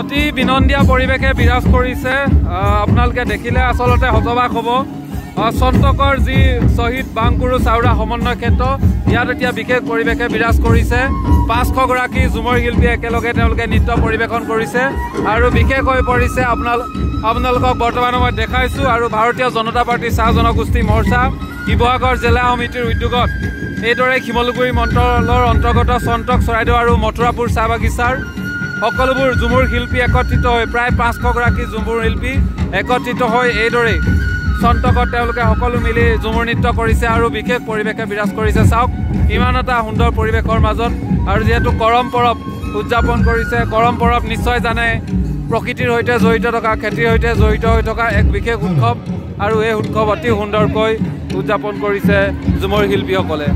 অতি বিনন্দীয়া পৰিৱেশে বিৰাজ কৰিছে আপোনালোকে দেখিলে আসলতে হতবাক হ'ব সন্তকৰ যি শহীদ বাংকুৰু চাউৰা সমন্বয় ক্ষেত্ৰ ইয়াত এতিয়া বিশেষ পৰিৱেশে বিৰাজ কৰিছে 500 গৰাকী ঝুমৰ শিল্পী একেলগে তেওঁলোকে নৃত্য পৰিৱেশন কৰিছে আৰু বিশেষ হৈ পৰিছে আপোনালোকক বৰ্তমান মই দেখাইছো আৰু ভাৰতীয় জনতা পাৰ্টি চাহ জনগোষ্ঠী মৰ্চা শিৱসাগৰ জিলা সমিতিৰ উদ্যোগত এইদৰে শিমলুগুৰি মণ্ডলৰ অন্তৰ্গত সন্তক চৰাইদেউ আৰু মথুৰাপুৰ চাহ বাগিচাৰ সকলোবোৰ ঝুমুৰ শিল্পী একত্ৰিত হৈ প্ৰায় 500 গৰাকী ঝুমুৰ শিল্পী একত্ৰিত হৈ এইদৰে সন্তকত তেওঁলোকে সকলো মিলি ঝুমুৰ নৃত্য কৰিছে আৰু বিশেষ পৰিৱেশে বিৰাজ কৰিছে চাওক ইমান এটা সুন্দৰ পৰিৱেশৰ মাজত আৰু যেহেতু কৰম পৰৱ উদযাপন কৰিছে কৰম পৰৱ নিশ্চয় জানে প্ৰকৃতিৰ সৈতে জড়িত থকা খেতিৰ সৈতে জড়িত হৈ থকা এক বিশেষ উৎসৱ আৰু এই উৎসৱ অতি সুন্দৰকৈ উদযাপন কৰিছে ঝুমুৰ শিল্পীসকলে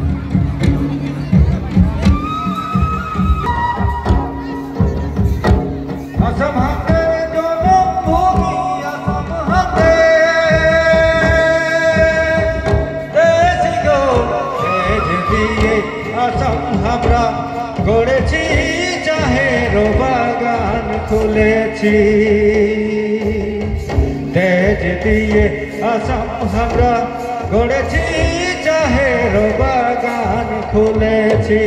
গড়েছি চাহেৰো বাগান খুলেছি তেজ দিয়ে আসাম আমৰা গড়েছি চাহেৰো বাগান খুলেছি